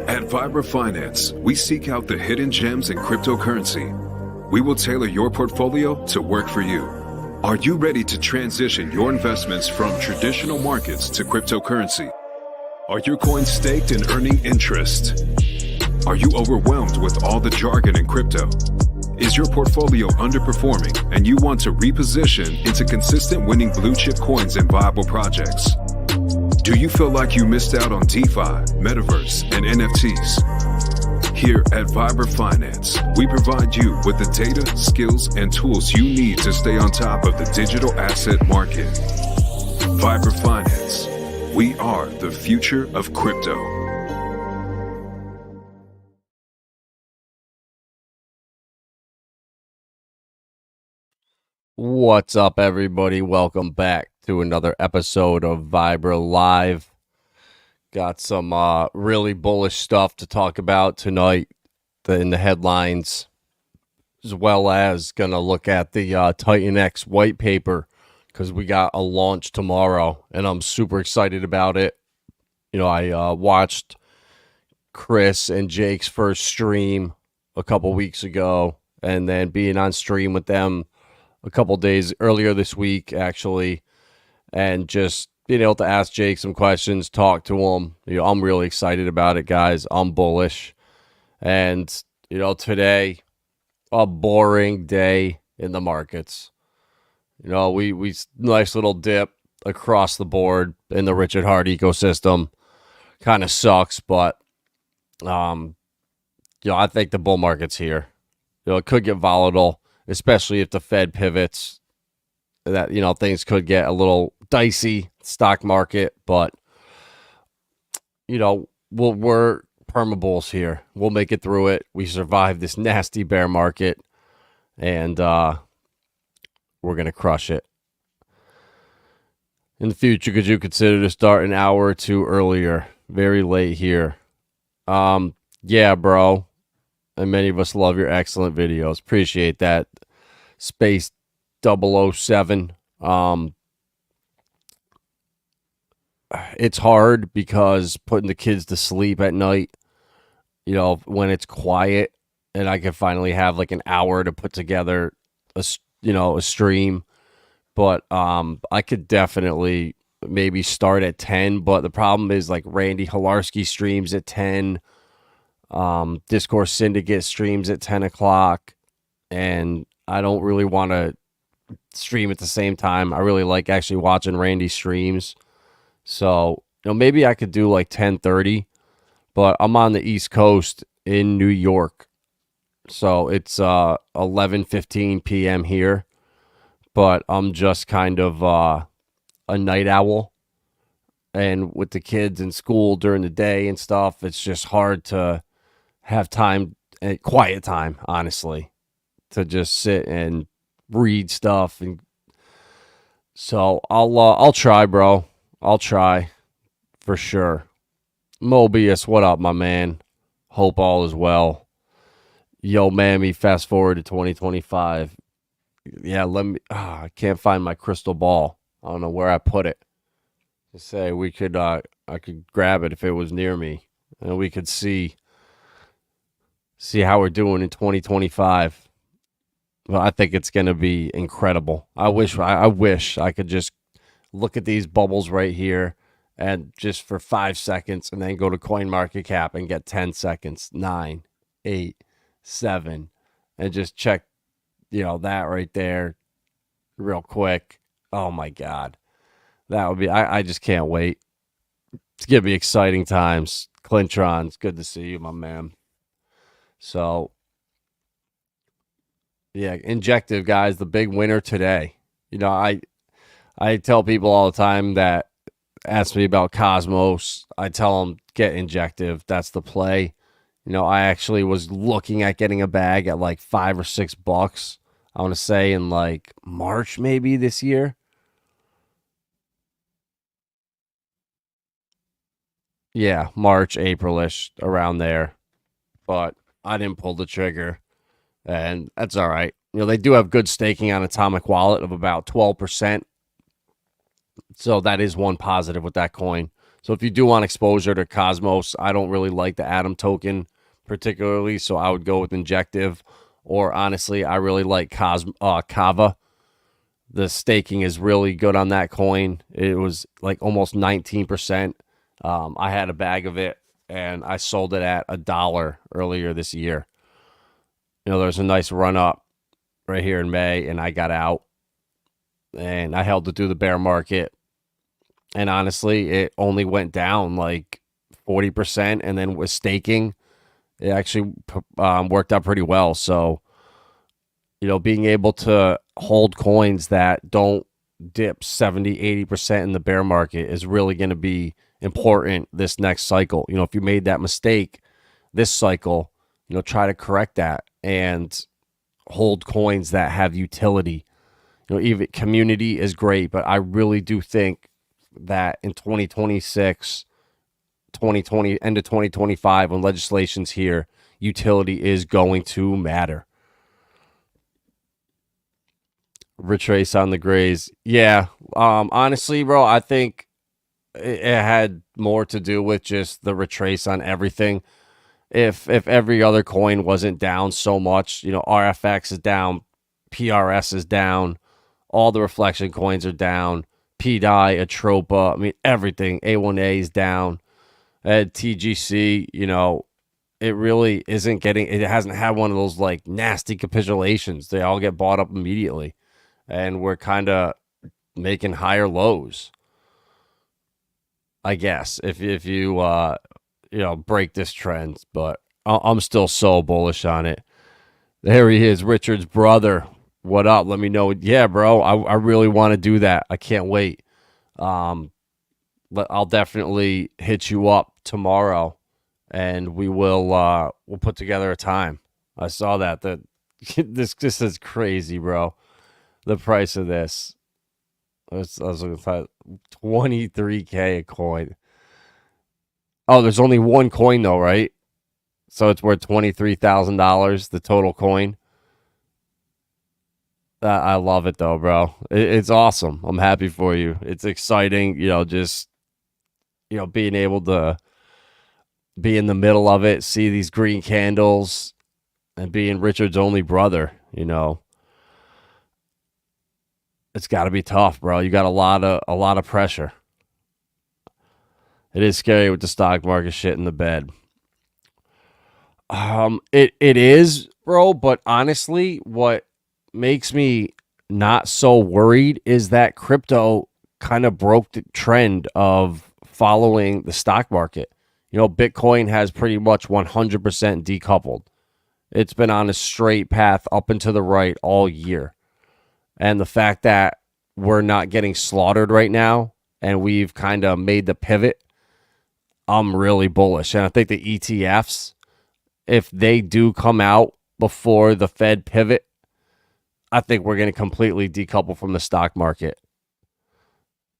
At vibrafinance, we seek out the hidden gems in cryptocurrency. We will tailor your portfolio to work for you. Are you ready to transition your investments from traditional markets to cryptocurrency? Are your coins staked and earning interest? Are you overwhelmed with all the jargon in crypto? Is your portfolio underperforming and you want to reposition into consistent winning blue chip coins and viable projects? Do you feel like you missed out on DeFi, Metaverse, and NFTs? Here at vibrafinance, we provide you with the data, skills, and tools you need to stay on top of the digital asset market. Vibrafinance, we are the future of crypto. What's up, everybody? Welcome back to another episode of Vibra Live. Got some really bullish stuff to talk about tonight in the headlines, as well as going to look at the TitanX white paper, because we got a launch tomorrow, and I'm super excited about it. You know, I watched Chris and Jake's first stream a couple weeks ago, and then being on stream with them a couple days earlier this week, actually, and just being able to ask Jake some questions, talk to him. You know, I'm really excited about it, guys. I'm bullish. And, you know, today, a boring day in the markets. You know, we nice little dip across the board in the Richard Hart ecosystem. Kind of sucks, but, you know, I think the bull market's here. You know, it could get volatile, especially if the Fed pivots. That, you know, things could get a little dicey, stock market, but, you know, we're permabulls here. We'll make it through it. We survived this nasty bear market, and we're going to crush it. In the future, could you consider to start an hour or two earlier? Very late here. Yeah, bro. And many of us love your excellent videos. Appreciate that. Space 007. It's hard because putting the kids to sleep at night, you know, when it's quiet, and I can finally have like an hour to put together a stream. But I could definitely maybe start at 10. But the problem is, like, Randy Hilarski streams at 10. Discourse Syndicate streams at 10 o'clock, and I don't really want to stream at the same time. I really like actually watching Randy streams. So, you know, maybe I could do like 10:30, but I'm on the East Coast in New York. So it's 11:15 p.m. here, but I'm just kind of a night owl. And with the kids in school during the day and stuff, it's just hard to have time, quiet time, honestly, to just sit and read stuff. And so I'll try, bro. I'll try for sure. Mobius, what up, my man? Hope all is well. Yo, Mammy, fast forward to 2025. Yeah, I can't find my crystal ball. I don't know where I put it. To say we could, I could grab it if it was near me, and we could see how we're doing in 2025. Well, I think it's going to be incredible. I wish I could just look at these bubbles right here and just for 5 seconds, and then go to CoinMarketCap and get 10 seconds, 9, 8, 7, and just check, you know, that right there real quick. Oh my God. That would be, I just can't wait. It's going to be exciting times. Clintron, it's good to see you, my man. So, yeah, Injective, guys, the big winner today. You know, I tell people all the time that ask me about Cosmos. I tell them, get Injective. That's the play. You know, I actually was looking at getting a bag at like $5 or $6. I want to say in like March maybe this year. Yeah, March, April-ish, around there. But I didn't pull the trigger, and that's all right. You know, they do have good staking on Atomic Wallet of about 12%. So that is one positive with that coin. So if you do want exposure to Cosmos, I don't really like the Atom token particularly, so I would go with Injective. Or honestly, I really like Kava. The staking is really good on that coin. It was like almost 19%. I had a bag of it, and I sold it at $1 earlier this year. There's a nice run up right here in May, and I got out, and I held it through the bear market. And honestly, it only went down like 40%, and then with staking, it actually worked out pretty well. So, being able to hold coins that don't dip 70, 80% in the bear market is really going to be important this next cycle. If you made that mistake this cycle, try to correct that and hold coins that have utility. Even community is great, but I really do think that in 2026, 2020, end of 2025, when legislation's here, utility is going to matter. Retrace on the grays. Yeah. Honestly, bro, I think it had more to do with just the retrace on everything. If every other coin wasn't down so much, RFX is down, PRS is down, all the reflection coins are down, PDI, Atropa, I mean, everything. A1A is down. At TGC, it really isn't getting, it hasn't had one of those like nasty capitulations. They all get bought up immediately. And we're kind of making higher lows, I guess, if you break this trend. But I'm still so bullish on it. There he is, Richard's brother. What up? Let me know. Yeah, bro, I really want to do that. I can't wait. But I'll definitely hit you up tomorrow, and we'll put together a time. I saw that this is crazy, bro. The price of this, I was looking for $23K a coin. Oh, there's only one coin though, right? So it's worth $23,000, the total coin. I love it though, bro. It's awesome. I'm happy for you. It's exciting, just being able to be in the middle of it, see these green candles, and being Richard's only brother. It's got to be tough, bro. You got a lot of pressure. It is scary with the stock market shit in the bed. It is, bro. But honestly, what makes me not so worried is that crypto kind of broke the trend of following the stock market. Bitcoin has pretty much 100% decoupled. It's been on a straight path up and to the right all year. And the fact that we're not getting slaughtered right now and we've kind of made the pivot, I'm really bullish. And I think the ETFs, if they do come out before the Fed pivot, I think we're going to completely decouple from the stock market.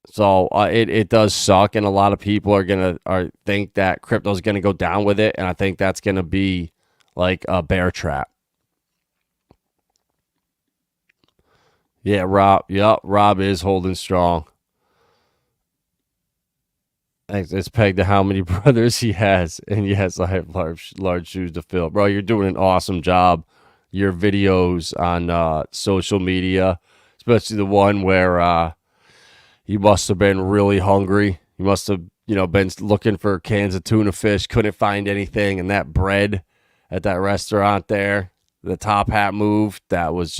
So it does suck, and a lot of people are going to think that crypto is going to go down with it, and I think that's going to be like a bear trap. Yeah, Rob. Yep, Rob is holding strong. It's pegged to how many brothers he has, and yes, I have large shoes to fill, bro. You're doing an awesome job. Your videos on social media, especially the one where you must have been really hungry. You must have, been looking for cans of tuna fish, couldn't find anything, and that bread at that restaurant there, the top hat move, that was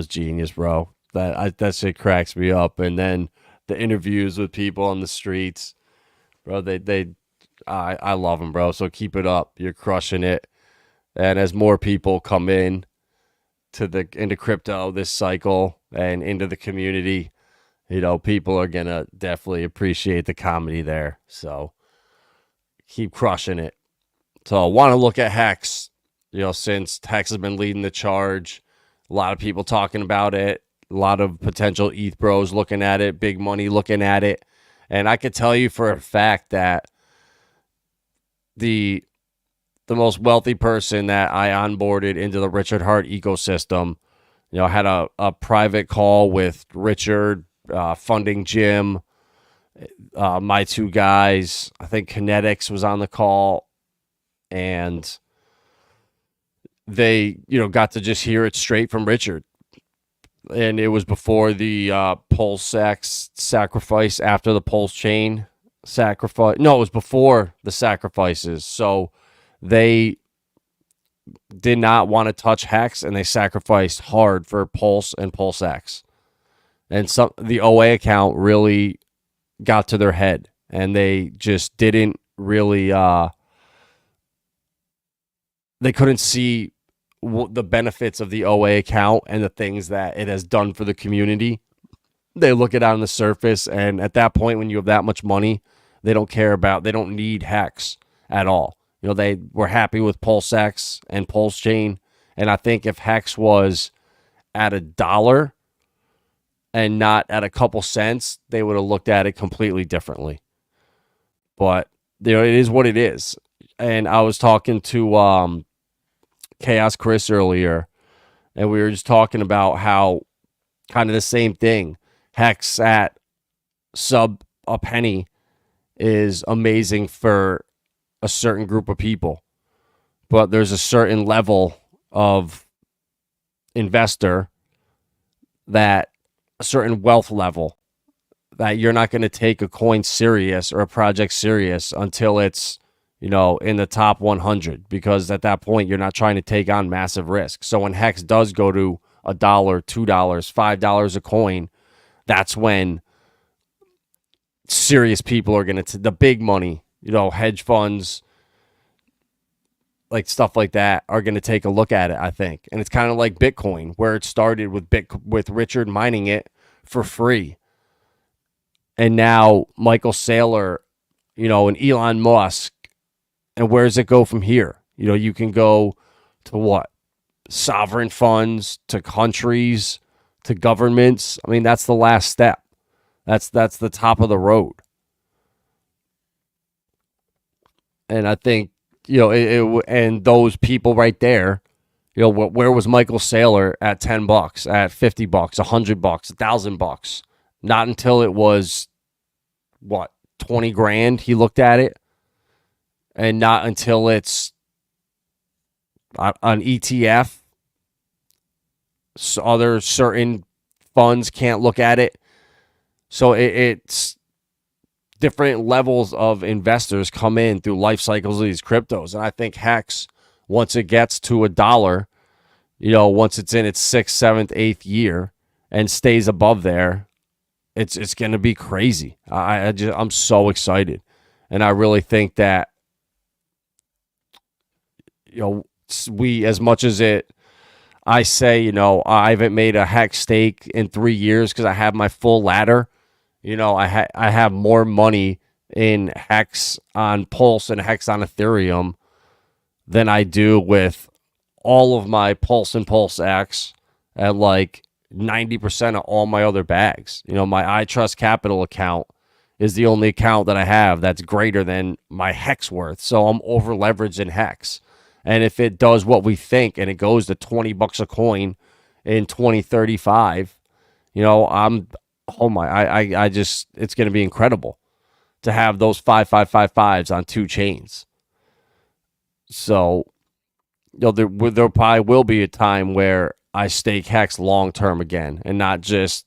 genius, bro. That shit cracks me up. And then the interviews with people on the streets, bro, I love them, bro. So keep it up. You're crushing it. And as more people come in into crypto this cycle and into the community, people are gonna definitely appreciate the comedy there. So keep crushing it. So I want to look at HEX. Since HEX has been leading the charge, a lot of people talking about it, a lot of potential ETH bros looking at it, big money looking at it. And I could tell you for a fact that the most wealthy person that I onboarded into the Richard Hart ecosystem, I had a private call with Richard, funding Jim, My two guys, I think Kinetics was on the call, and they, got to just hear it straight from Richard. And it was before the PulseX sacrifice, after the Pulsechain sacrifice. No, it was before the sacrifices. So they did not want to touch HEX, and they sacrificed hard for Pulse and PulseX. And the OA account really got to their head, and they just didn't really they couldn't see the benefits of the OA account and the things that it has done for the community. They look at it on the surface, and at that point, when you have that much money, they don't need HEX at all. They were happy with PulseX and Pulsechain, and I think if HEX was at $1 and not at a couple cents, they would have looked at it completely differently. But it is what it is. And I was talking to Chaos Chris earlier, and we were just talking about how kind of the same thing. HEX at sub a penny is amazing for a certain group of people, but there's a certain level of investor, that a certain wealth level, that you're not going to take a coin serious or a project serious until it's in the top 100, because at that point you're not trying to take on massive risk. So when HEX does go to $1, $2, $5 a coin, that's when serious people are going to, the big money, hedge funds, like stuff like that, are going to take a look at it, I think. And it's kind of like Bitcoin, where it started with Richard mining it for free. And now Michael Saylor, and Elon Musk. And where does it go from here? You can go to what? Sovereign funds, to countries, to governments. I mean, that's the last step. That's the top of the road. And I think, and those people right there, where was Michael Saylor at $10, at $50, $100, $1,000? Not until it was, 20 grand he looked at it. And not until it's an ETF. So other certain funds can't look at it. So it's different levels of investors come in through life cycles of these cryptos. And I think HEX, once it gets to $1, once it's in its 6th, 7th, 8th year and stays above there, it's going to be crazy. I'm so excited. And I really think that, we, as much as I say, I haven't made a HEX stake in 3 years because I have my full ladder. I have more money in HEX on Pulse and HEX on Ethereum than I do with all of my Pulse and PulseX at like 90% of all my other bags. My ITRUSTCAPITAL account is the only account that I have that's greater than my HEX worth. So I'm over leveraged in HEX. And if it does what we think and it goes to $20 a coin in 2035, it's going to be incredible to have those 5555s on 2 chains. So, there probably will be a time where I stake HEX long term again, and not just,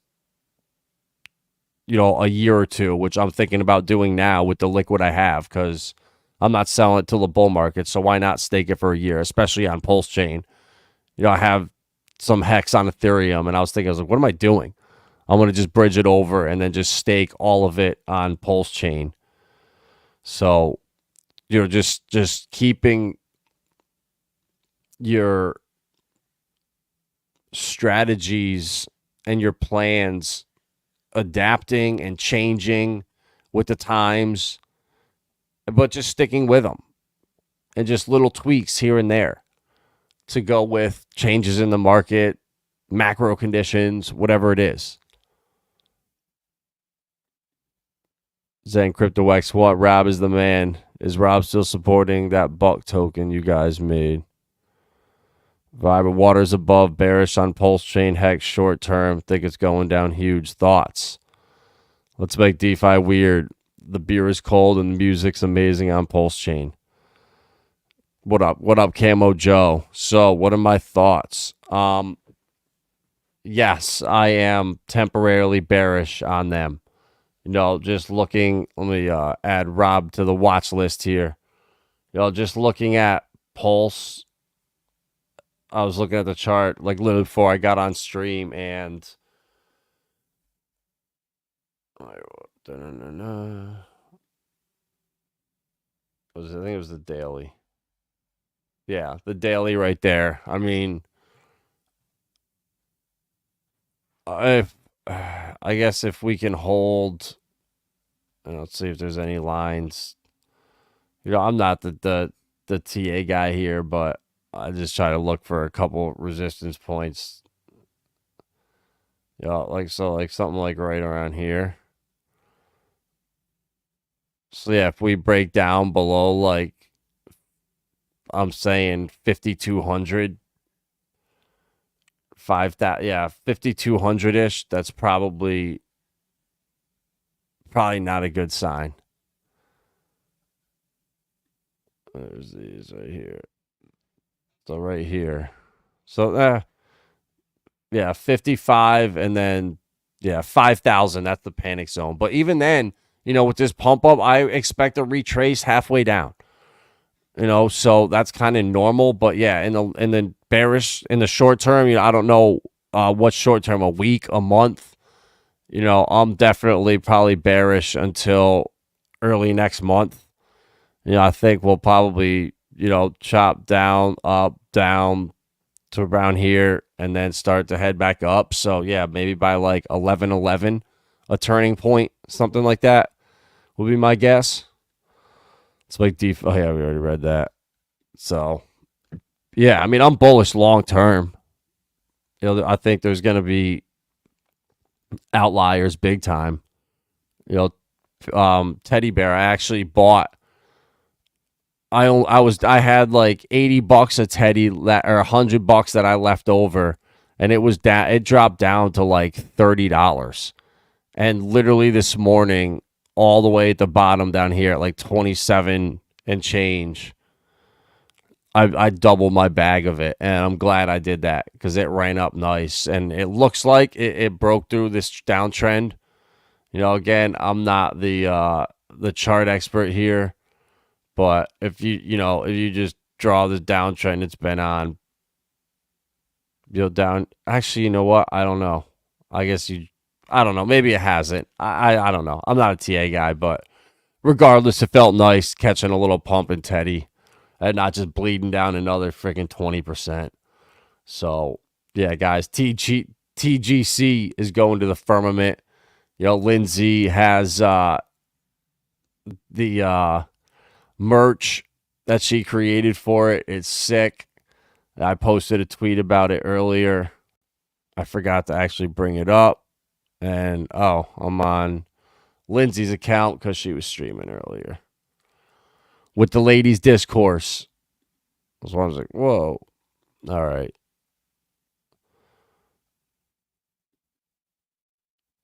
a year or two, which I'm thinking about doing now with the liquid I have, because I'm not selling it till the bull market, so why not stake it for a year, especially on Pulsechain? I have some HEX on Ethereum, and I was like, what am I doing? I'm going to just bridge it over and then just stake all of it on Pulsechain. So, just keeping your strategies and your plans adapting and changing with the times, but just sticking with them, and just little tweaks here and there to go with changes in the market, macro conditions, whatever it is. Zen CryptoX, what? Rob is the man. Is Rob still supporting that buck token you guys made? Vibrant waters above, bearish on Pulsechain, HEX short term. Think it's going down huge. Thoughts? Let's make DeFi weird. The beer is cold and the music's amazing on Pulsechain. What up? What up, Camo Joe? So, what are my thoughts? Yes, I am temporarily bearish on them. Just looking. Let me add Rob to the watch list here. Just looking at Pulse. I was looking at the chart like literally before I got on stream, and I think it was the daily. Yeah, the daily right there. I mean, if I guess if we can hold, let's see if there's any lines. I'm not the TA guy here, but I just try to look for a couple resistance points. Like something like right around here. So yeah, if we break down below, like I'm saying 5,200, 5,000, yeah, 5,200 ish. That's probably not a good sign. There's these right here. So right here. So yeah, 55 and then 5,000. That's the panic zone. But even then, with this pump up, I expect a retrace halfway down. So that's kind of normal. But yeah, in the bearish in the short term, I don't know what short term, a week, a month. I'm definitely probably bearish until early next month. I think we'll probably, chop down, up, down to around here and then start to head back up. So, yeah, maybe by like 11:11, a turning point, something like that would be my guess. It's like deep. Oh, yeah, we already read that. So, yeah, I mean, I'm bullish long term. I think there's going to be outliers big time. Teddy Bear, I actually bought. I had like $80 a Teddy or $100 that I left over, and it dropped down to like $30. And literally this morning, all the way at the bottom down here at like 27 and change, I doubled my bag of it, and I'm glad I did that because it ran up nice, and it looks like it broke through this downtrend. Again, I'm not the chart expert here. But if you just draw this downtrend it's been on, down. Actually, you know what? I don't know. I don't know. Maybe it hasn't. I don't know. I'm not a TA guy, but regardless, it felt nice catching a little pump in Teddy and not just bleeding down another freaking 20%. So, yeah, guys, TGC is going to the Firmament. Lindsay has the merch that she created for it. It's sick. I posted a tweet about it earlier. I forgot to actually bring it up. And I'm on Lindsay's account because she was streaming earlier with the ladies' discourse. I was like, whoa. All right.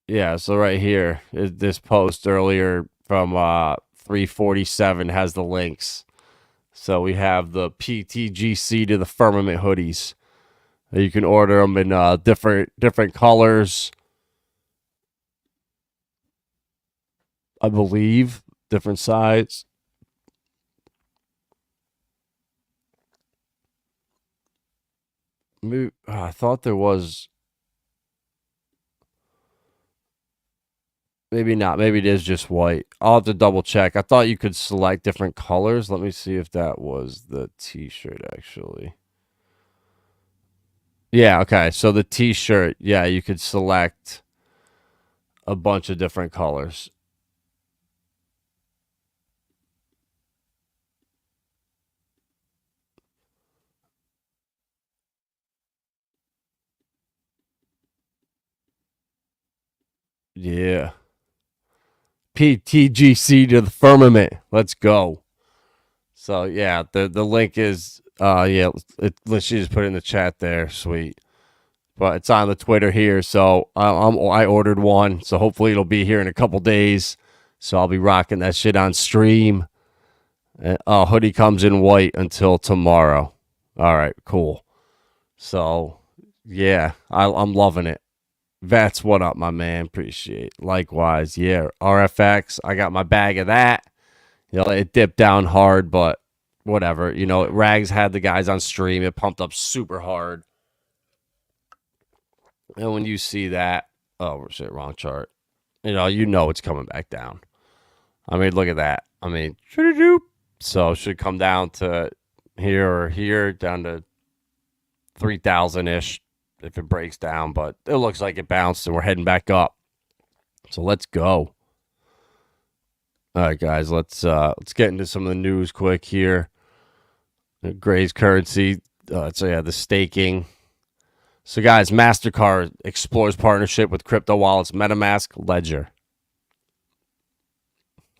Yeah, so right here, this post earlier from 347 has the links. So we have the PTGC to the Firmament hoodies. You can order them in different colors, I believe, different size. Maybe, I thought there was. Maybe not. Maybe it is just white. I'll have to double check. I thought you could select different colors. Let me see if that was the t-shirt, actually. Yeah, okay. So the t-shirt, yeah, you could select a bunch of different colors. Yeah. PTGC to the Firmament. Let's go. So yeah, the link is let's just put it in the chat there. Sweet. but it's on the Twitter here. So I ordered one. So hopefully it'll be here in a couple days. So I'll be rocking that shit on stream. Hoodie comes in white until tomorrow. All right, cool. So, yeah, I'm loving it. That's what up, my man. Appreciate. Likewise, yeah. RFX, I got my bag of that. You know, it dipped down hard, but whatever. You know, Rags had the guys on stream. It pumped up super hard. And when you see that, oh, shit, wrong chart. You know it's coming back down. I mean, look at that. I mean, so it should come down to here or here, down to 3,000-ish if it breaks down. But it looks like it bounced, and we're heading back up. So let's go. All right, guys, let's get into some of the news quick here. Gray's currency. So, yeah, the staking. So, guys, MasterCard explores partnership with crypto wallets MetaMask, Ledger.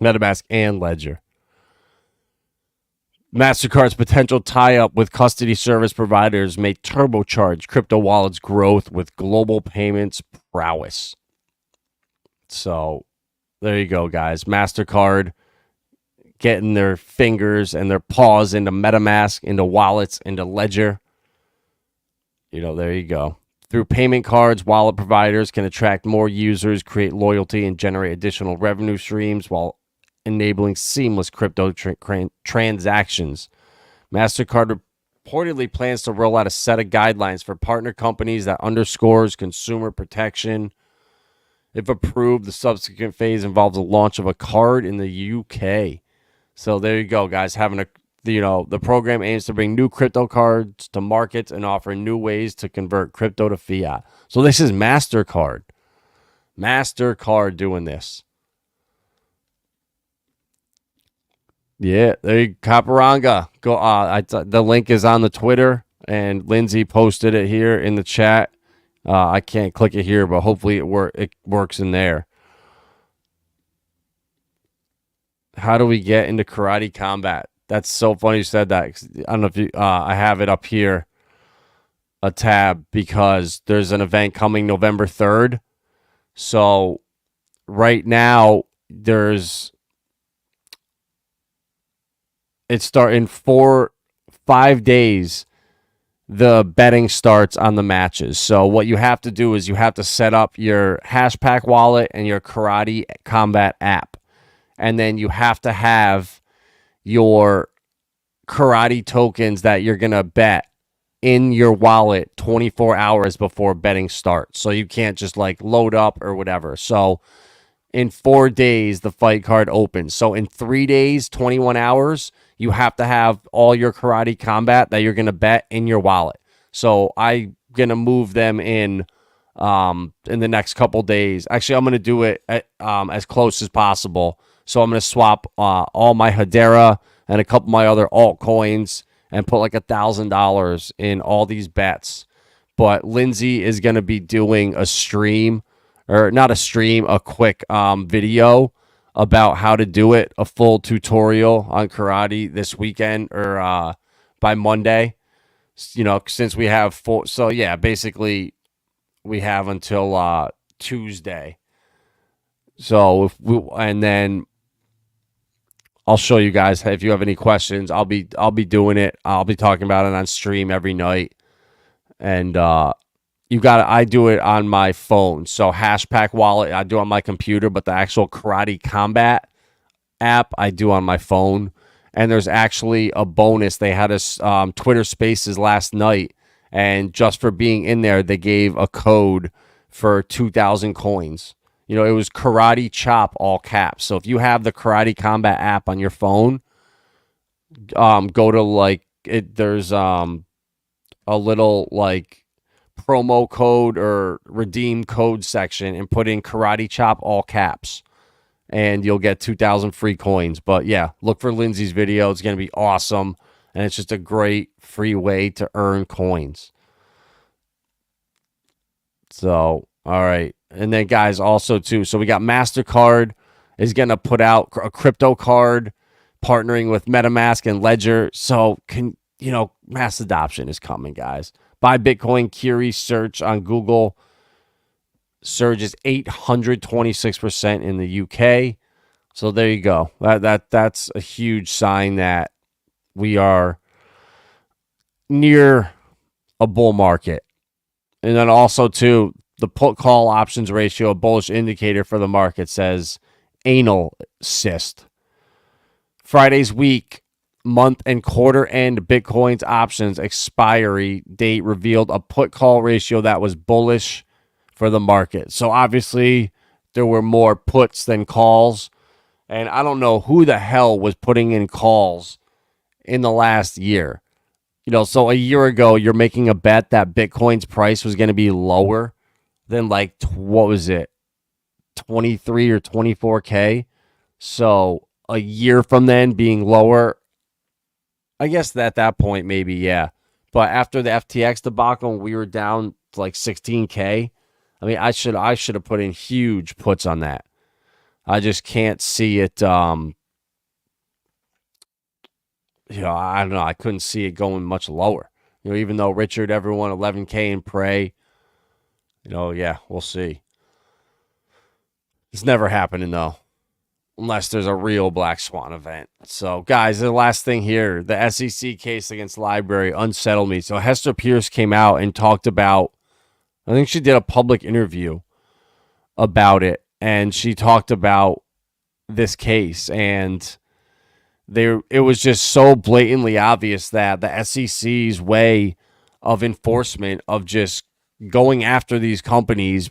MetaMask and Ledger. MasterCard's potential tie-up with custody service providers may turbocharge crypto wallets' growth with global payments prowess. So, there you go, guys. MasterCard getting their fingers and their paws into MetaMask, into wallets, into Ledger. There you go. Through payment cards, wallet providers can attract more users, create loyalty, and generate additional revenue streams while enabling seamless crypto transactions. MasterCard reportedly plans to roll out a set of guidelines for partner companies that underscores consumer protection. If approved, the subsequent phase involves the launch of a card in the UK. So there you go, guys. The program aims to bring new crypto cards to markets and offer new ways to convert crypto to fiat. So this is MasterCard. MasterCard doing this. Yeah, there you go. Caparanga. Go. The link is on the Twitter, and Lindsay posted it here in the chat. I can't click it here, but hopefully it works in there. How do we get into karate combat? That's so funny you said that. I don't know if I have it up here, a tab, because there's an event coming November 3rd. So right now it's starting 5 days. The betting starts on the matches. So what you have to do is you have to set up your Hashpack wallet and your Karate Combat app. And then you have to have your karate tokens that you're going to bet in your wallet 24 hours before betting starts. So you can't just load up or whatever. So in 4 days, the fight card opens. So in 3 days, 21 hours, you have to have all your karate combat that you're going to bet in your wallet. So I'm going to move them in the next couple days. Actually, I'm going to do it as close as possible. So I'm going to swap all my Hedera and a couple of my other altcoins and put $1,000 in all these bets. But Lindsay is going to be doing a stream, or not a stream, a quick video about how to do it, a full tutorial on karate this weekend or by Monday. Since we have four. So, yeah, basically we have until Tuesday. So, and then I'll show you guys if you have any questions. I'll be doing it. I'll be talking about it on stream every night. And I do it on my phone. So Hashpack wallet, I do on my computer, but the actual Karate Combat app, I do on my phone. And there's actually a bonus. They had a Twitter Spaces last night, and just for being in there, they gave a code for 2,000 coins. It was Karate Chop, all caps. So if you have the Karate Combat app on your phone, go to there's a little promo code or redeem code section and put in Karate Chop, all caps, and you'll get 2,000 free coins. But yeah, look for Lindsay's video. It's going to be awesome, and it's just a great free way to earn coins. So, all right. And then, guys, also, too, so we got MasterCard is going to put out a crypto card partnering with MetaMask and Ledger. So mass adoption is coming, guys. Buy Bitcoin Curie search on Google surges 826% in the UK. So there you go. That's a huge sign that we are near a bull market. And then also, too, the put-call options ratio, a bullish indicator for the market, says anal cyst. Friday's week, month, and quarter-end Bitcoin's options expiry date revealed a put-call ratio that was bullish for the market. So, obviously, there were more puts than calls. And I don't know who the hell was putting in calls in the last year. So a year ago, you're making a bet that Bitcoin's price was going to be lower than what was it? 23 or 24K. So a year from then being lower, I guess at that point, maybe, yeah. But after the FTX debacle, we were down to 16K. I mean, I should have put in huge puts on that. I just can't see it. I don't know. I couldn't see it going much lower. Even though Richard, everyone, 11K and pray. Yeah, we'll see. It's never happening, though, unless there's a real black swan event. So, guys, the last thing here, the SEC case against Library unsettled me. So, Hester Pierce came out and talked about, I think she did a public interview about it, and she talked about this case, and it was just so blatantly obvious that the SEC's way of enforcement of just going after these companies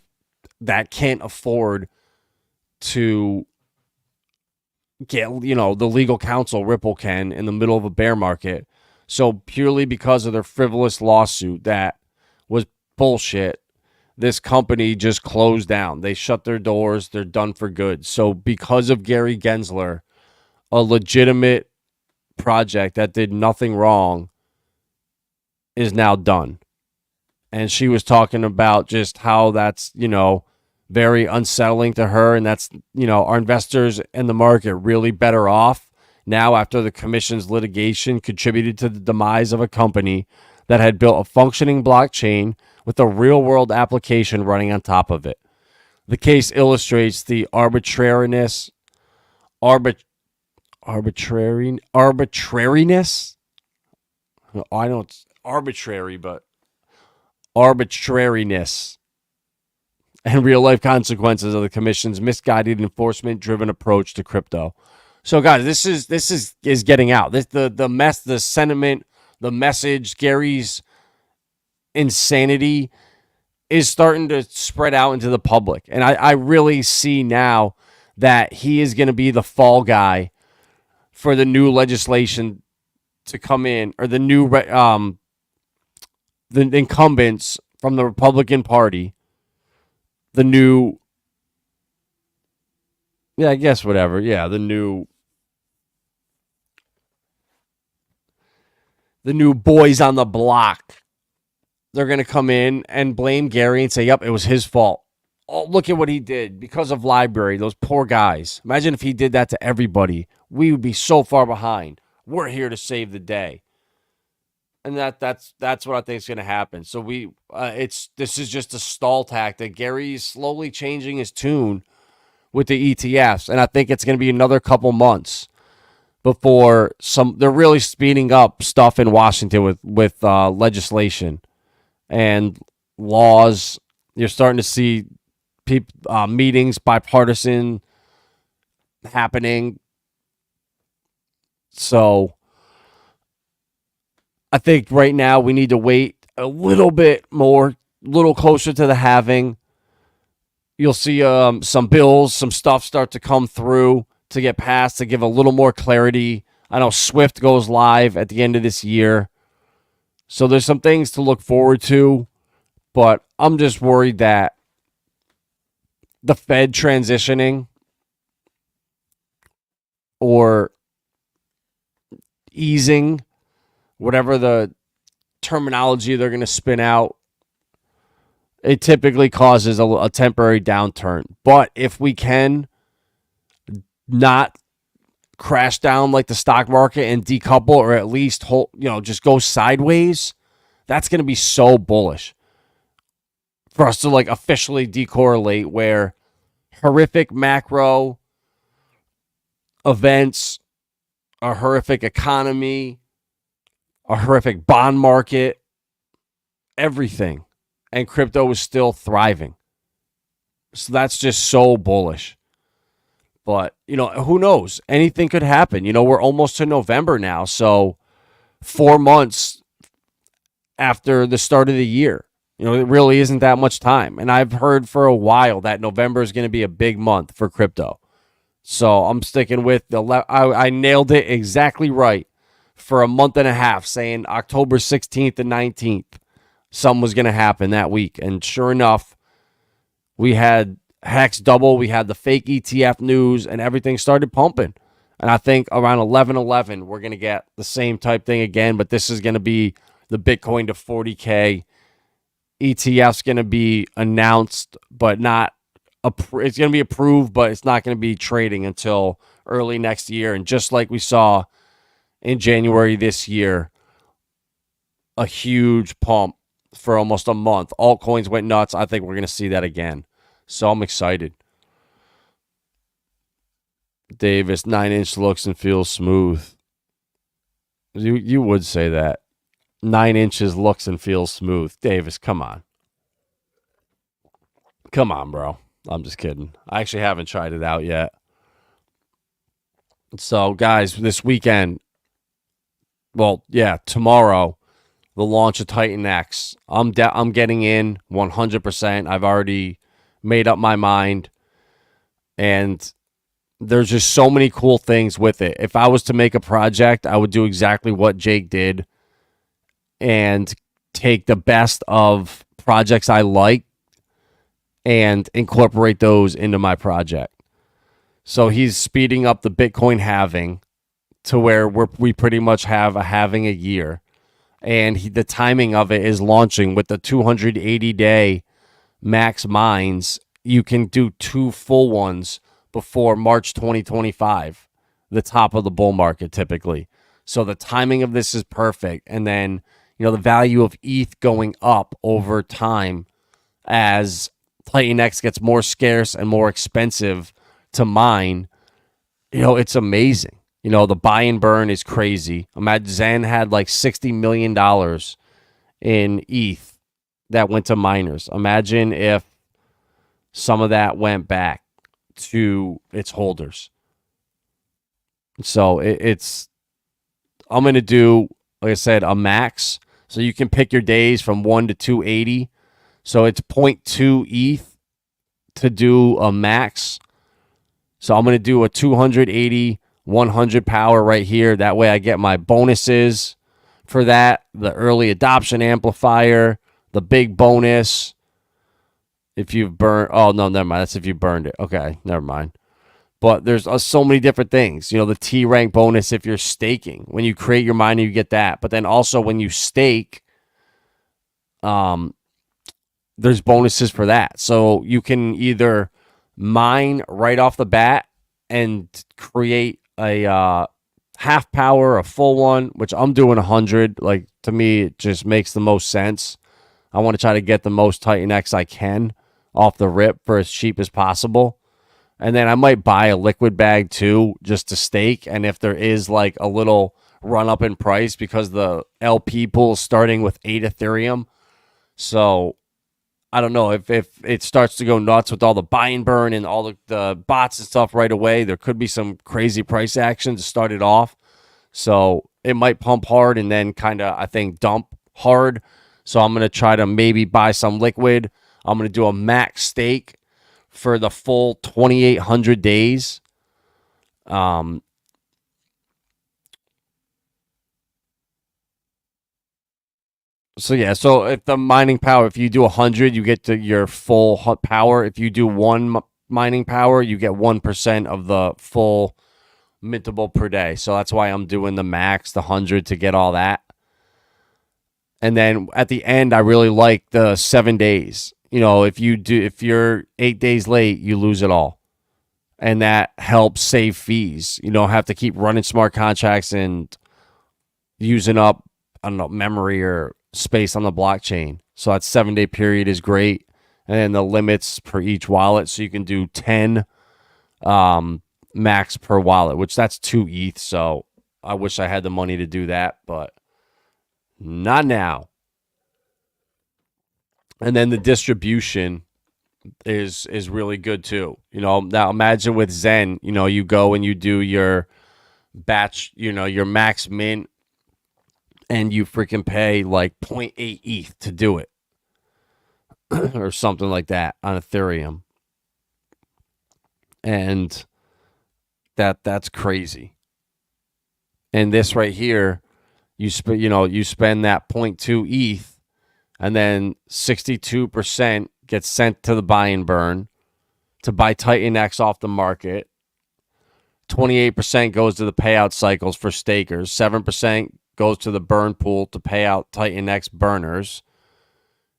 that can't afford to get, the legal counsel Ripple can in the middle of a bear market. So purely because of their frivolous lawsuit that was bullshit, this company just closed down. They shut their doors. They're done for good. So because of Gary Gensler, a legitimate project that did nothing wrong is now done. And she was talking about just how that's, very unsettling to her. And that's, our investors and the market really better off now after the commission's litigation contributed to the demise of a company that had built a functioning blockchain with a real-world application running on top of it. The case illustrates the arbitrariness. I know it's arbitrary, but arbitrariness and real-life consequences of the commission's misguided enforcement-driven approach to crypto. So, guys, this is getting out. The sentiment, the message, Gary's insanity is starting to spread out into the public. And I really see now that he is going to be the fall guy for the new legislation to come in, or the new the incumbents from the Republican Party, the new, I guess whatever, the new boys on the block. They're going to come in and blame Gary and say, yep, it was his fault. Oh, look at what he did because of Library, those poor guys. Imagine if he did that to everybody. We would be so far behind. We're here to save the day. And that's what I think is going to happen. So this is just a stall tactic. Gary's slowly changing his tune with the ETFs, and I think it's going to be another couple months before they're really speeding up stuff in Washington with legislation and laws. You're starting to see meetings, bipartisan, happening. So I think right now we need to wait a little bit more, a little closer to the halving. You'll see some bills, some stuff start to come through to get passed to give a little more clarity. I know Swift goes live at the end of this year. So there's some things to look forward to, but I'm just worried that the Fed transitioning or easing, whatever the terminology they're going to spin out, it typically causes a temporary downturn. But if we can not crash down like the stock market and decouple, or at least hold, just go sideways, that's going to be so bullish for us to like officially decorrelate, where horrific macro events, a horrific economy, a horrific bond market, everything, and crypto is still thriving. So that's just so bullish. But, who knows? Anything could happen. We're almost to November now, so 4 months after the start of the year. It really isn't that much time. And I've heard for a while that November is going to be a big month for crypto. So I'm sticking with I nailed it exactly right for a month and a half, saying October 16th and 19th, something was going to happen that week. And sure enough, we had HEX double, we had the fake ETF news, and everything started pumping. And I think around 11/11, we're going to get the same type thing again, but this is going to be the Bitcoin to 40K. ETF's going to be announced, but not, it's going to be approved, but it's not going to be trading until early next year. And just like we saw in January this year, a huge pump for almost a month. Altcoins went nuts. I think we're going to see that again. So I'm excited. Davis, 9-inch looks and feels smooth. You would say that. 9 inches looks and feels smooth. Davis, come on. Come on, bro. I'm just kidding. I actually haven't tried it out yet. So, guys, this weekend, tomorrow, the launch of TitanX. I'm getting in 100%. I've already made up my mind. And there's just so many cool things with it. If I was to make a project, I would do exactly what Jake did and take the best of projects I like and incorporate those into my project. So he's speeding up the Bitcoin halving to where we pretty much have a halving a year. And the timing of it is launching with the 280-day max mines. You can do 2 full ones before March 2025, the top of the bull market typically. So the timing of this is perfect. And then, the value of ETH going up over time as TitanX gets more scarce and more expensive to mine, it's amazing. The buy and burn is crazy. Imagine Zen had like $60 million in ETH that went to miners. Imagine if some of that went back to its holders. So I'm going to do, like I said, a max. So you can pick your days from 1 to 280. So it's 0.2 ETH to do a max. So I'm going to do a 280, 100 power right here. That way I get my bonuses for that. The early adoption amplifier, the big bonus. If you've burned, oh no, never mind. That's if you burned it. Okay, never mind. But there's so many different things. The T rank bonus if you're staking. When you create your miner, you get that. But then also when you stake, there's bonuses for that. So you can either mine right off the bat and create a half power, a full one, which I'm doing 100. Like, to me, it just makes the most sense. I want to try to get the most TitanX I can off the rip for as cheap as possible. And then I might buy a liquid bag too, just to stake. And if there is like a little run up in price, because the LP pool is starting with 8 Ethereum. So I don't know if it starts to go nuts with all the buy and burn and all the bots and stuff right away. There could be some crazy price action to start it off. So it might pump hard and then kind of, I think, dump hard. So I'm going to try to maybe buy some liquid. I'm going to do a max stake for the full 2,800 days. So yeah, so if the mining power, if you do 100, you get to your full power. If you do 1 mining power, you get 1% of the full mintable per day. So that's why I'm doing the max, the 100, to get all that. And then at the end, I really like the 7 days. If you're 8 days late, you lose it all. And that helps save fees. You don't have to keep running smart contracts and using up, I don't know, memory or space on the blockchain. So that 7-day period is great. And then the limits per each wallet. So you can do 10 max per wallet, which that's 2 ETH. So I wish I had the money to do that, but not now. And then the distribution is really good too. You know, now imagine with Zen, you know, you go and you do your batch, you know, your max mint, and you freaking pay like 0.8 ETH to do it or something like that on Ethereum. And that's crazy. And this right here, you spend that 0.2 ETH, and then 62% gets sent to the buy and burn to buy TitanX off the market. 28% goes to the payout cycles for stakers. 7% goes to the burn pool to pay out TitanX burners.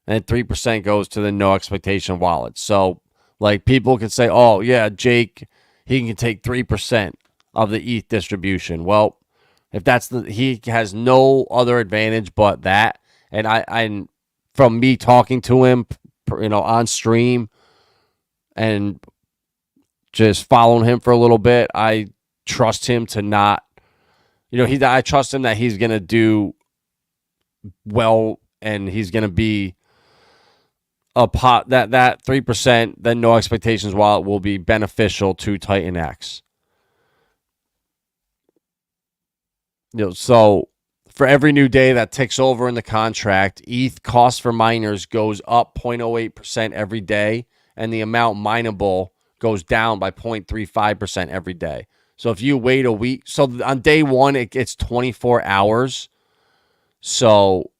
And 3% goes to the no expectation wallet. So, like, people can say, oh, yeah, Jake, he can take 3% of the ETH distribution. Well, if he has no other advantage but that. And I from me talking to him, you know, on stream and just following him for a little bit, I trust him to not, you know, I trust him that he's going to do well and he's going to be a pot that 3%, then no expectations wallet will be beneficial to TitanX. You know, so for every new day that ticks over in the contract, ETH cost for miners goes up 0.08% every day, and the amount mineable goes down by 0.35% every day. So if you wait a week, so on day one, it's 24 hours. So